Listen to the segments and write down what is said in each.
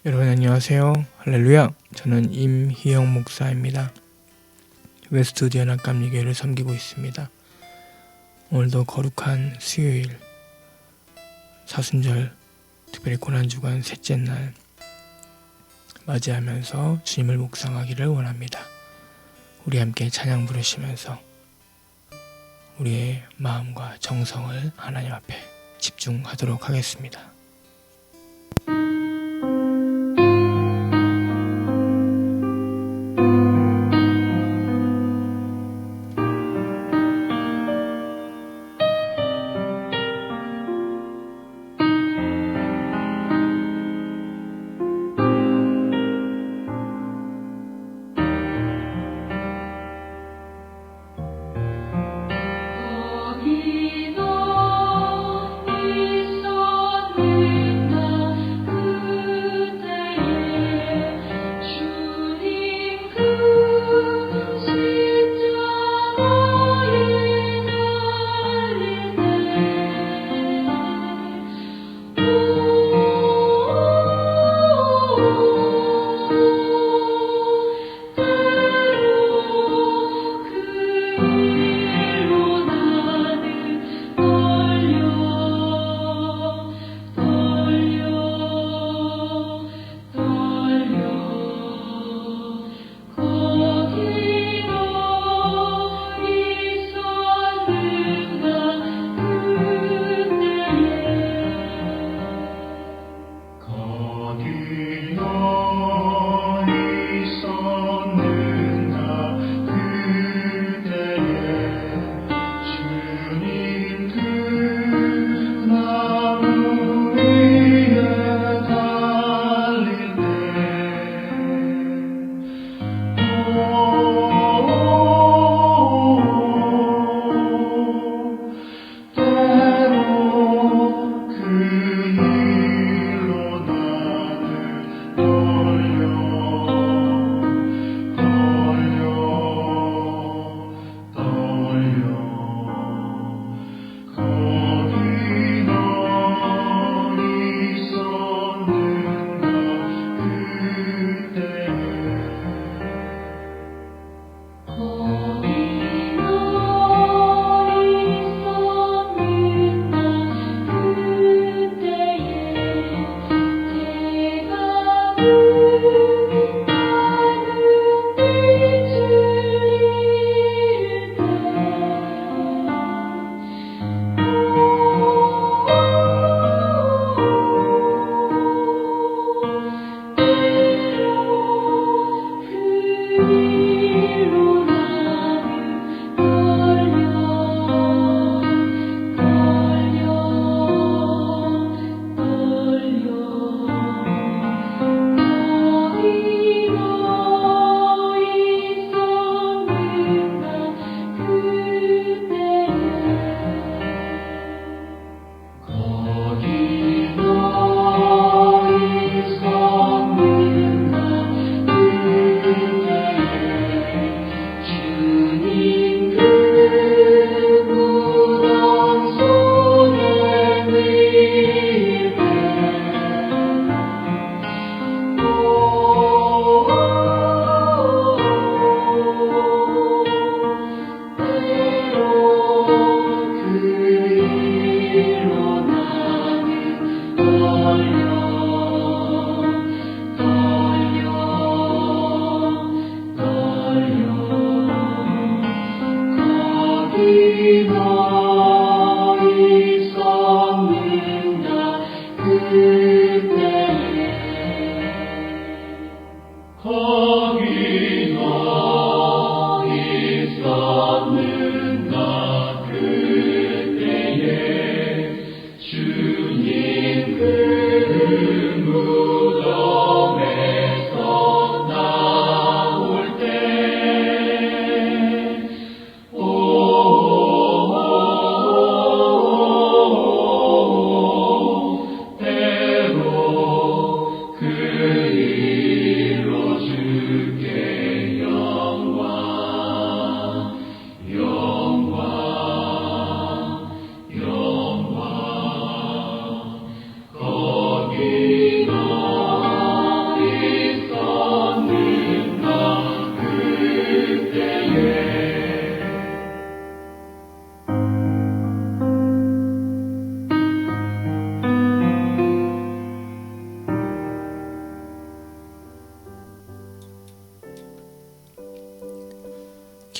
여러분 안녕하세요. 할렐루야. 저는 임희영 목사입니다. 웨스트우드 연합감리교회를 섬기고 있습니다. 오늘도 거룩한 수요일 사순절 특별히 고난주간 셋째 날 맞이하면서 주님을 묵상하기를 원합니다. 우리 함께 찬양 부르시면서 우리의 마음과 정성을 하나님 앞에 집중하도록 하겠습니다.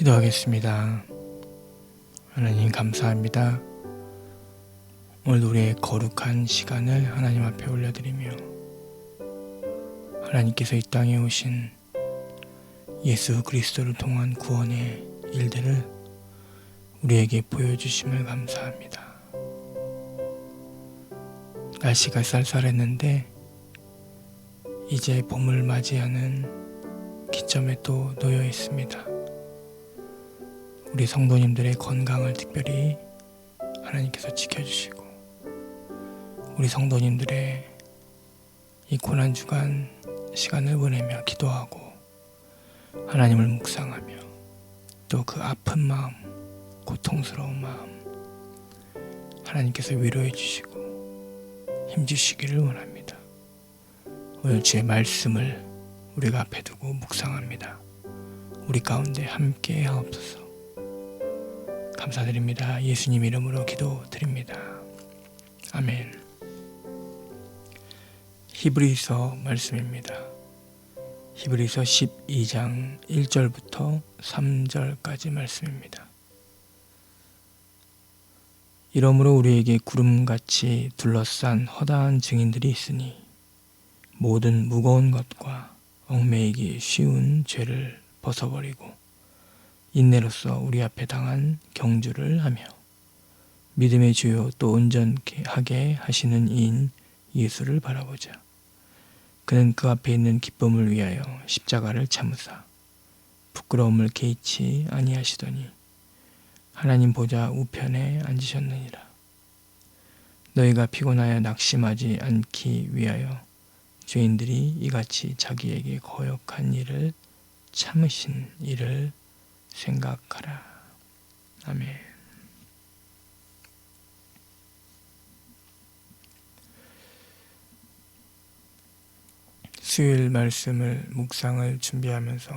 기도하겠습니다. 하나님 감사합니다. 오늘도 우리의 거룩한 시간을 하나님 앞에 올려드리며 하나님께서 이 땅에 오신 예수 그리스도를 통한 구원의 일들을 우리에게 보여주심을 감사합니다. 날씨가 쌀쌀했는데 이제 봄을 맞이하는 기점에 또 놓여 있습니다. 우리 성도님들의 건강을 특별히 하나님께서 지켜주시고 우리 성도님들의 이 고난주간 시간을 보내며 기도하고 하나님을 묵상하며 또 그 아픈 마음, 고통스러운 마음 하나님께서 위로해 주시고 힘주시기를 원합니다. 오늘 주의 말씀을 우리가 앞에 두고 묵상합니다. 우리 가운데 함께 하옵소서. 감사드립니다. 예수님 이름으로 기도드립니다. 아멘. 히브리서 말씀입니다. 히브리서 12장 1절부터 3절까지 말씀입니다. 이러므로 우리에게 구름같이 둘러싼 허다한 증인들이 있으니 모든 무거운 것과 얽매이기 쉬운 죄를 벗어버리고 인내로써 우리 앞에 당한 경주를 하며 믿음의 주요 또 온전하게 하시는 이인 예수를 바라보자. 그는 그 앞에 있는 기쁨을 위하여 십자가를 참으사 부끄러움을 개의치 아니하시더니 하나님 보좌 우편에 앉으셨느니라. 너희가 피곤하여 낙심하지 않기 위하여 죄인들이 이같이 자기에게 거역한 일을 참으신 일을 생각하라. 아멘. 수요일 말씀을 묵상을 준비하면서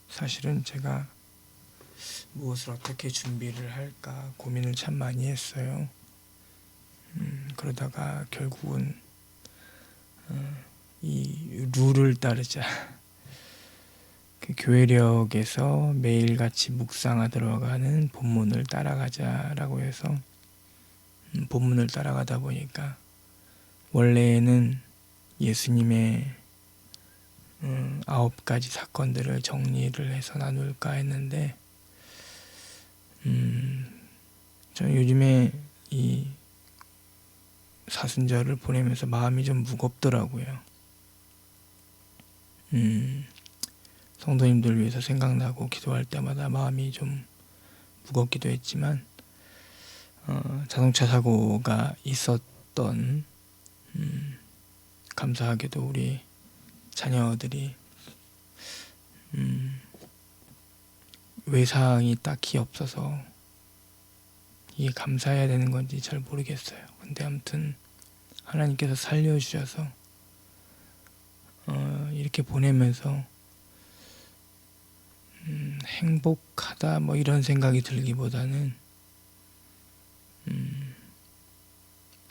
사실은 제가 무엇을 어떻게 준비를 할까 고민을 참 많이 했어요. 그러다가 결국은 이 룰을 따르자. 그 교회력에서 매일같이 묵상하도록 하는 본문을 따라가자라고 해서 본문을 따라가다 보니까 원래는 예수님의 9가지 사건들을 정리를 해서 나눌까 했는데 저는 요즘에 이 사순절을 보내면서 마음이 좀 무겁더라고요. 성도님들 위해서 생각나고 기도할 때마다 마음이 좀 무겁기도 했지만 자동차 사고가 있었던 감사하게도 우리 자녀들이 외상이 딱히 없어서 이게 감사해야 되는 건지 잘 모르겠어요. 근데 아무튼 하나님께서 살려주셔서 이렇게 보내면서 행복하다 뭐 이런 생각이 들기보다는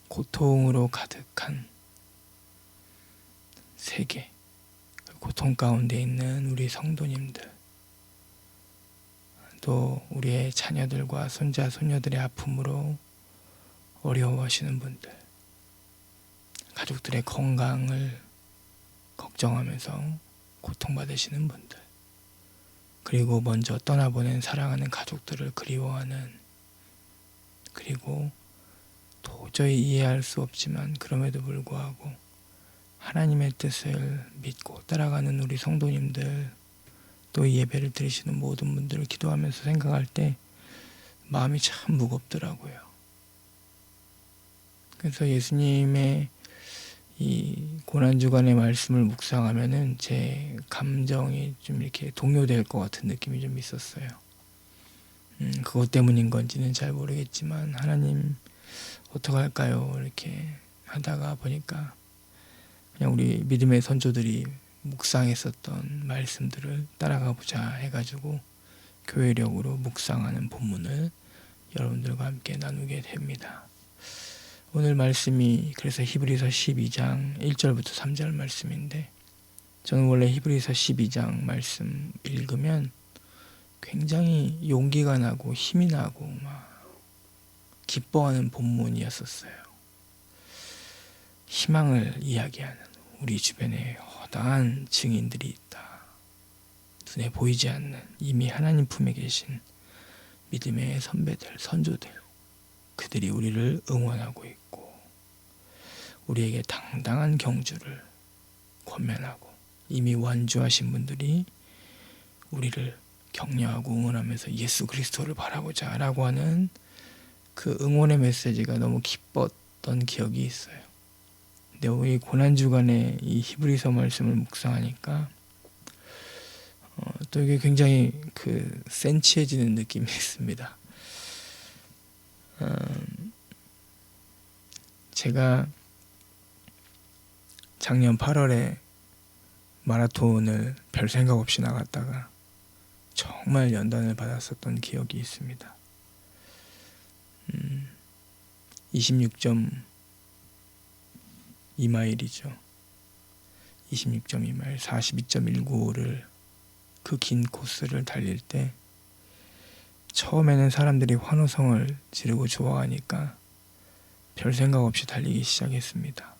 고통으로 가득한 세계, 고통 가운데 있는 우리 성도님들, 또 우리의 자녀들과 손자 손녀들의 아픔으로 어려워하시는 분들, 가족들의 건강을 걱정하면서 고통받으시는 분들, 그리고 먼저 떠나보낸 사랑하는 가족들을 그리워하는, 그리고 도저히 이해할 수 없지만 그럼에도 불구하고 하나님의 뜻을 믿고 따라가는 우리 성도님들, 또 예배를 드리시는 모든 분들을 기도하면서 생각할 때 마음이 참 무겁더라고요. 그래서 예수님의 이 고난주간의 말씀을 묵상하면은 제 감정이 좀 이렇게 동요될 것 같은 느낌이 좀 있었어요. 그것 때문인 건지는 잘 모르겠지만 하나님 어떡할까요? 이렇게 하다가 보니까 그냥 우리 믿음의 선조들이 묵상했었던 말씀들을 따라가 보자 해가지고 교회력으로 묵상하는 본문을 여러분들과 함께 나누게 됩니다. 오늘 말씀이 그래서 히브리서 12장 1절부터 3절 말씀인데, 저는 원래 히브리서 12장 말씀 읽으면 굉장히 용기가 나고 힘이 나고 막 기뻐하는 본문이었었어요. 희망을 이야기하는 우리 주변에 허다한 증인들이 있다. 눈에 보이지 않는 이미 하나님 품에 계신 믿음의 선배들, 선조들, 그들이 우리를 응원하고 있고 우리에게 당당한 경주를 권면하고 이미 완주하신 분들이 우리를 격려하고 응원하면서 예수 그리스도를 바라보자 라고 하는 그 응원의 메시지가 너무 기뻤던 기억이 있어요. 근데 이 고난주간에 이 히브리서 말씀을 묵상하니까 또 이게 굉장히 센치해지는 느낌이 있습니다. 제가 작년 8월에 마라톤을 별 생각 없이 나갔다가 정말 연단을 받았었던 기억이 있습니다. 26.2마일이죠. 26.2마일, 42.195를 그 긴 코스를 달릴 때 처음에는 사람들이 환호성을 지르고 좋아하니까 별 생각 없이 달리기 시작했습니다.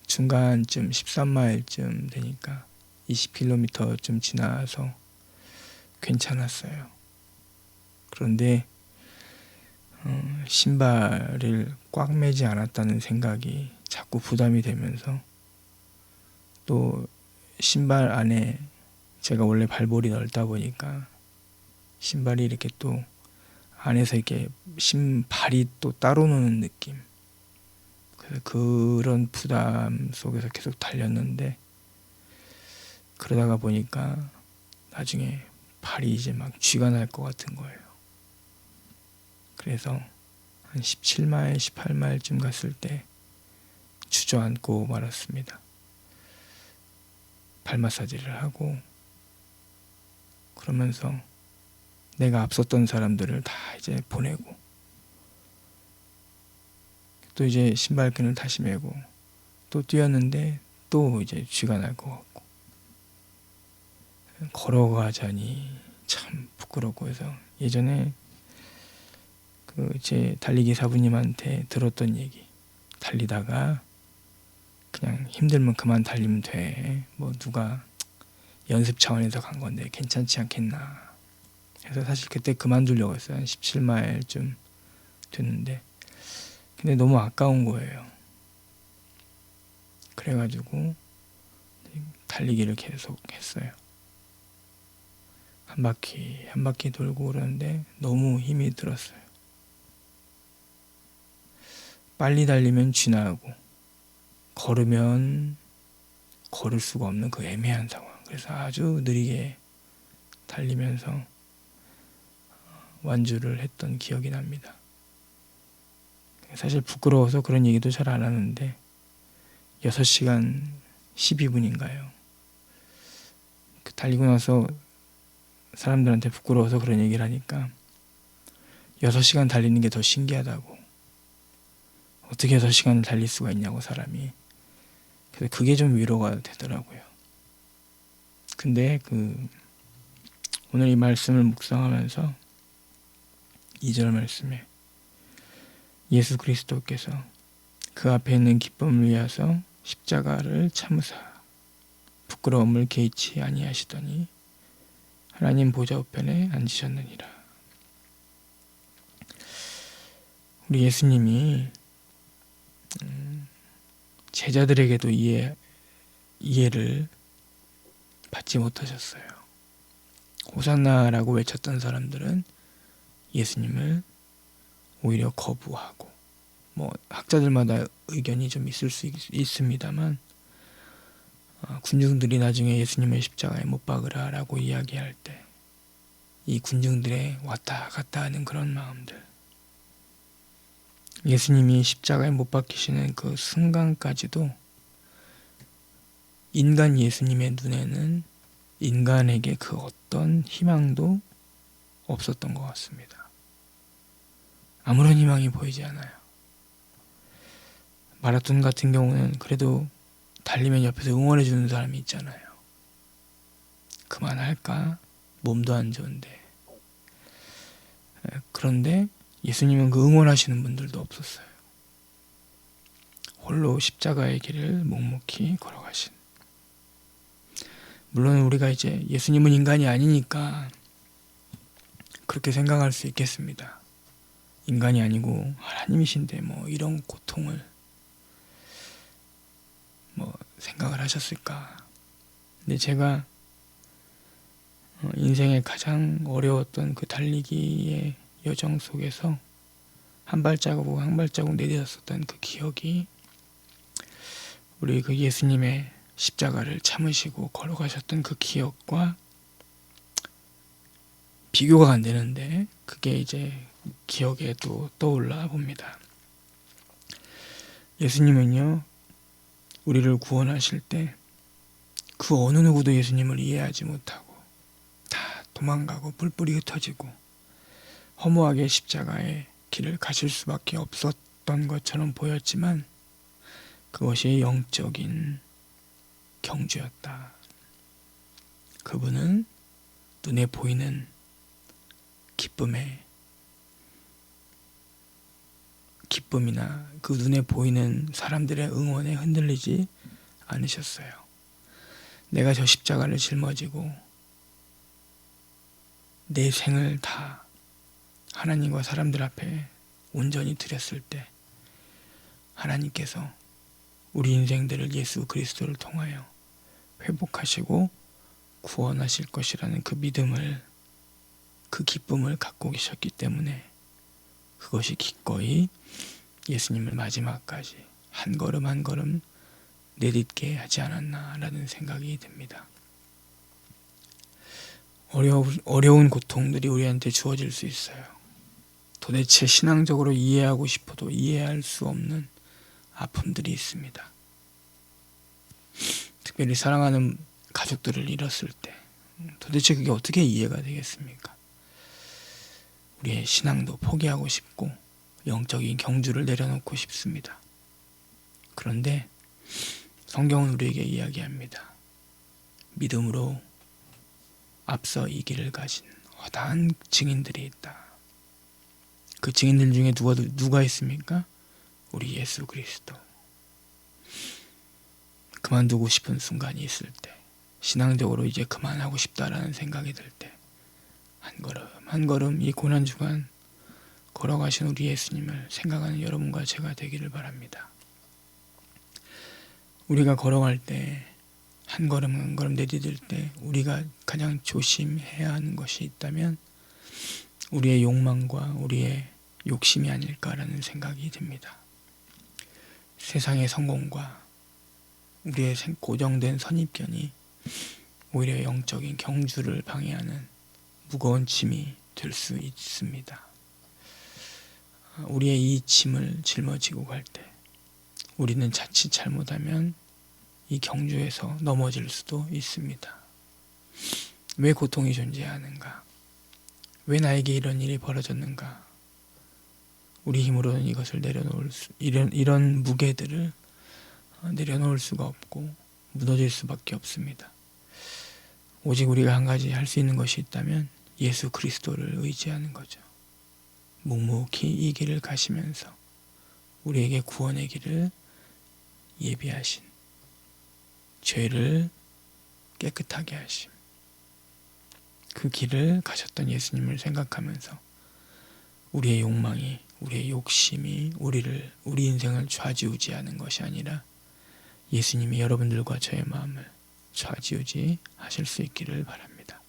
중간쯤 13마일쯤 되니까 20km쯤 지나서 괜찮았어요. 그런데 신발을 꽉 매지 않았다는 생각이 자꾸 부담이 되면서 또 신발 안에 제가 원래 발볼이 넓다 보니까 신발이 이렇게 또 안에서 이렇게 발이 또 따로 노는 느낌, 그래서 그런 부담 속에서 계속 달렸는데 그러다가 보니까 나중에 발이 이제 막 쥐가 날 것 같은 거예요. 그래서 한 17마일, 18마일쯤 갔을 때 주저앉고 말았습니다. 발 마사지를 하고 그러면서 내가 앞섰던 사람들을 다 이제 보내고 또 이제 신발끈을 다시 매고 또 뛰었는데 또 이제 쥐가 날 것 같고 걸어가자니 참 부끄럽고 해서 예전에 제 달리기 사부님한테 들었던 얘기, 달리다가 그냥 힘들면 그만 달리면 돼, 뭐 누가 연습 차원에서 간 건데 괜찮지 않겠나 해서 사실 그때 그만두려고 했어요. 한 17마일쯤 됐는데 근데 너무 아까운 거예요. 그래가지고 달리기를 계속 했어요. 한 바퀴 돌고 그러는데 너무 힘이 들었어요. 빨리 달리면 쥐나고 걸으면 걸을 수가 없는 그 애매한 상황. 그래서 아주 느리게 달리면서 완주를 했던 기억이 납니다. 사실 부끄러워서 그런 얘기도 잘 안 하는데 6시간 12분인가요? 달리고 나서 사람들한테 부끄러워서 그런 얘기를 하니까 6시간 달리는 게 더 신기하다고, 어떻게 6시간을 달릴 수가 있냐고 사람이. 그래서 그게 좀 위로가 되더라고요. 근데 오늘 이 말씀을 묵상하면서 2절 말씀에 예수 그리스도께서 그 앞에 있는 기쁨을 위하여 십자가를 참으사 부끄러움을 개의치 아니하시더니 하나님 보좌 우편에 앉으셨느니라. 우리 예수님이 제자들에게도 이해를 받지 못하셨어요. 호산나라고 외쳤던 사람들은 예수님을 오히려 거부하고, 뭐 학자들마다 의견이 좀 있을 수 있습니다만 군중들이 나중에 예수님을 십자가에 못 박으라 라고 이야기할 때 이 군중들의 왔다 갔다 하는 그런 마음들, 예수님이 십자가에 못 박히시는 그 순간까지도 인간 예수님의 눈에는 인간에게 그 어떤 희망도 없었던 것 같습니다. 아무런 희망이 보이지 않아요. 마라톤 같은 경우는 그래도 달리면 옆에서 응원해 주는 사람이 있잖아요. 그만할까? 몸도 안 좋은데. 그런데 예수님은 그 응원하시는 분들도 없었어요. 홀로 십자가의 길을 묵묵히 걸어가신. 물론 우리가 이제 예수님은 인간이 아니니까 그렇게 생각할 수 있겠습니다. 인간이 아니고 하나님이신데 뭐 이런 고통을 뭐 생각을 하셨을까. 근데 제가 인생의 가장 어려웠던 그 달리기의 여정 속에서 한 발자국 한 발자국 내딛었었던 그 기억이 우리 그 예수님의 십자가를 참으시고 걸어가셨던 그 기억과 비교가 안 되는데 그게 이제 기억에 또 떠올라 봅니다. 예수님은요, 우리를 구원하실 때 그 어느 누구도 예수님을 이해하지 못하고 다 도망가고 뿔뿔이 흩어지고 허무하게 십자가의 길을 가실 수밖에 없었던 것처럼 보였지만 그것이 영적인 경주였다. 그분은 눈에 보이는 기쁨이나 그 눈에 보이는 사람들의 응원에 흔들리지 않으셨어요. 내가 저 십자가를 짊어지고 내 생을 다 하나님과 사람들 앞에 온전히 드렸을 때 하나님께서 우리 인생들을 예수 그리스도를 통하여 회복하시고 구원하실 것이라는 그 믿음을, 그 기쁨을 갖고 계셨기 때문에 그것이 기꺼이 예수님을 마지막까지 한 걸음 한 걸음 내딛게 하지 않았나라는 생각이 듭니다. 어려운 고통들이 우리한테 주어질 수 있어요. 도대체 신앙적으로 이해하고 싶어도 이해할 수 없는 아픔들이 있습니다. 특별히 사랑하는 가족들을 잃었을 때 도대체 그게 어떻게 이해가 되겠습니까? 우리의 신앙도 포기하고 싶고 영적인 경주를 내려놓고 싶습니다. 그런데 성경은 우리에게 이야기합니다. 믿음으로 앞서 이 길을 가신 허다한 증인들이 있다. 그 증인들 중에 누가 있습니까? 우리 예수 그리스도. 그만두고 싶은 순간이 있을 때, 신앙적으로 이제 그만하고 싶다라는 생각이 들 때, 한 걸음 한 걸음 이 고난주간 걸어가신 우리 예수님을 생각하는 여러분과 제가 되기를 바랍니다. 우리가 걸어갈 때, 한 걸음 한 걸음 내디딜 때 우리가 가장 조심해야 하는 것이 있다면 우리의 욕망과 우리의 욕심이 아닐까라는 생각이 듭니다. 세상의 성공과 우리의 고정된 선입견이 오히려 영적인 경주를 방해하는 무거운 짐이 될 수 있습니다. 우리의 이 짐을 짊어지고 갈 때 우리는 자칫 잘못하면 이 경주에서 넘어질 수도 있습니다. 왜 고통이 존재하는가? 왜 나에게 이런 일이 벌어졌는가? 우리 힘으로는 이것을 이런 무게들을 내려놓을 수가 없고 무너질 수밖에 없습니다. 오직 우리가 한 가지 할 수 있는 것이 있다면 예수 그리스도를 의지하는 거죠. 묵묵히 이 길을 가시면서 우리에게 구원의 길을 예비하신, 죄를 깨끗하게 하심, 그 길을 가셨던 예수님을 생각하면서 우리의 욕망이, 우리의 욕심이 우리 인생을 좌지우지하는 것이 아니라 예수님이 여러분들과 저의 마음을 좌지우지 하실 수 있기를 바랍니다.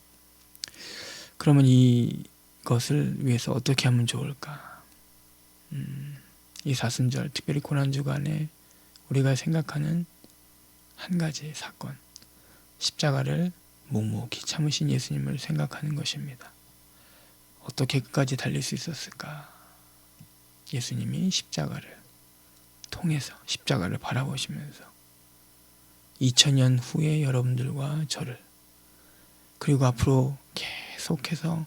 그러면 이것을 위해서 어떻게 하면 좋을까? 이 사순절, 특별히 고난주간에 우리가 생각하는 한 가지 사건, 십자가를 묵묵히 참으신 예수님을 생각하는 것입니다. 어떻게 끝까지 달릴 수 있었을까? 예수님이 십자가를 통해서, 십자가를 바라보시면서 2000년 후에 여러분들과 저를, 그리고 앞으로 계속해서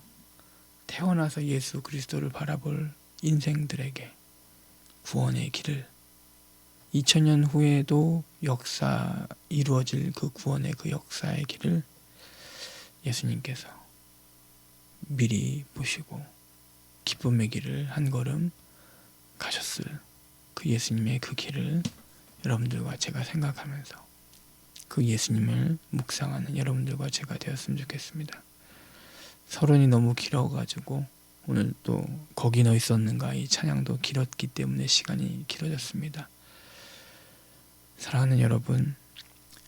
태어나서 예수 그리스도를 바라볼 인생들에게 구원의 길을, 2000년 후에도 이루어질 그 구원의 그 역사의 길을 예수님께서 미리 보시고 기쁨의 길을 한 걸음 가셨을 그 예수님의 그 길을 여러분들과 제가 생각하면서 그 예수님을 묵상하는 여러분들과 제가 되었으면 좋겠습니다. 서론이 너무 길어가지고 오늘 또 거기 너 있었는가 이 찬양도 길었기 때문에 시간이 길어졌습니다. 사랑하는 여러분,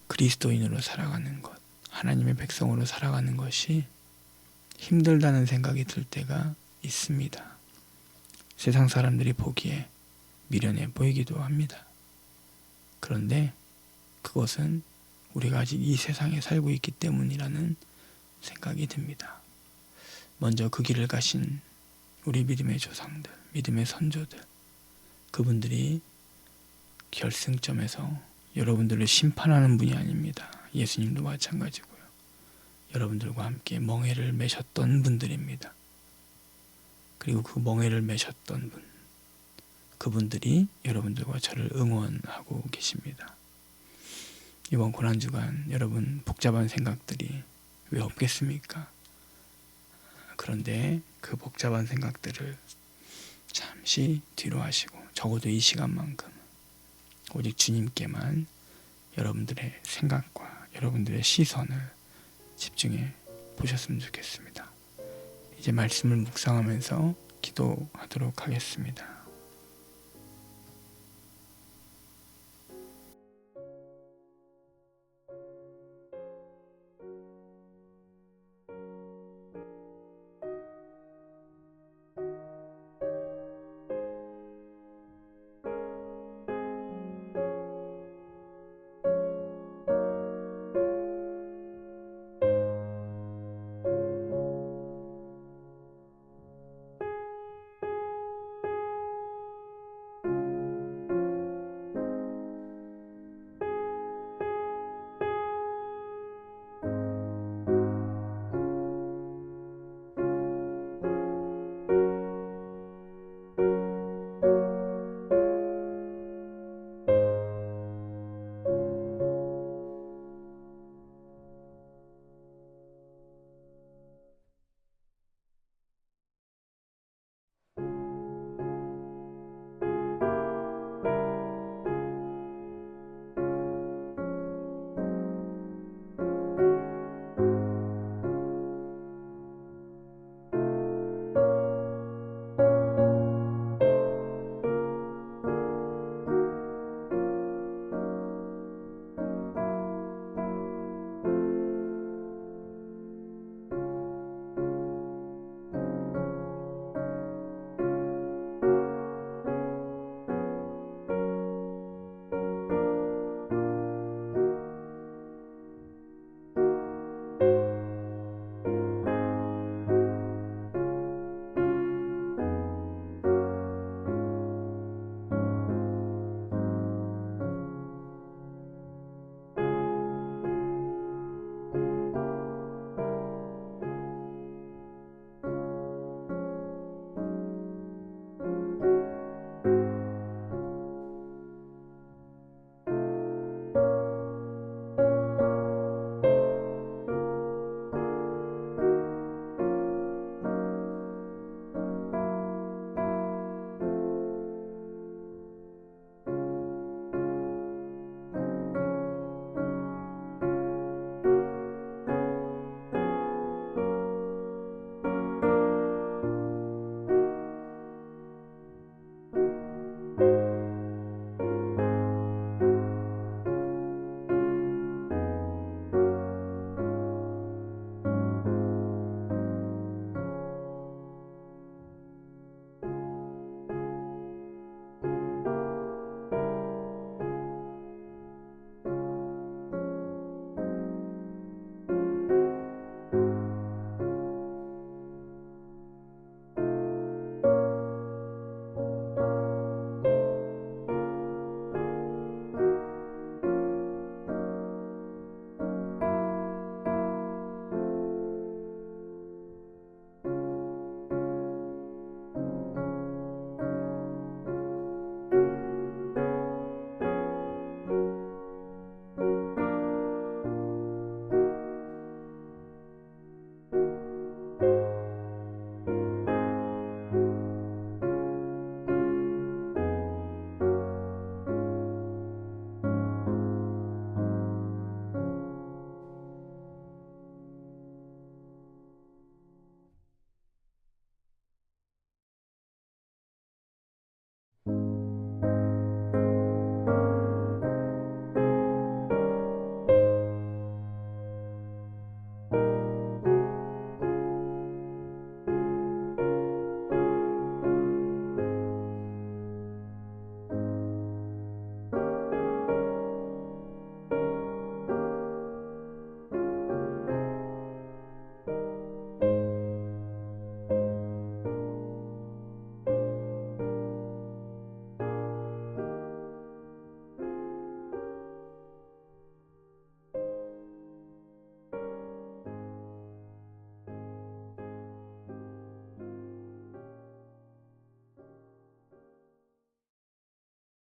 그리스도인으로 살아가는 것, 하나님의 백성으로 살아가는 것이 힘들다는 생각이 들 때가 있습니다. 세상 사람들이 보기에 미련해 보이기도 합니다. 그런데 그것은 우리가 아직 이 세상에 살고 있기 때문이라는 생각이 듭니다. 먼저 그 길을 가신 우리 믿음의 조상들, 믿음의 선조들, 그분들이 결승점에서 여러분들을 심판하는 분이 아닙니다. 예수님도 마찬가지고요. 여러분들과 함께 멍에를 매셨던 분들입니다. 그리고 그 멍에를 매셨던 분, 그분들이 여러분들과 저를 응원하고 계십니다. 이번 고난주간 여러분 복잡한 생각들이 왜 없겠습니까? 그런데 그 복잡한 생각들을 잠시 뒤로 하시고 적어도 이 시간만큼 오직 주님께만 여러분들의 생각과 여러분들의 시선을 집중해 보셨으면 좋겠습니다. 이제 말씀을 묵상하면서 기도하도록 하겠습니다.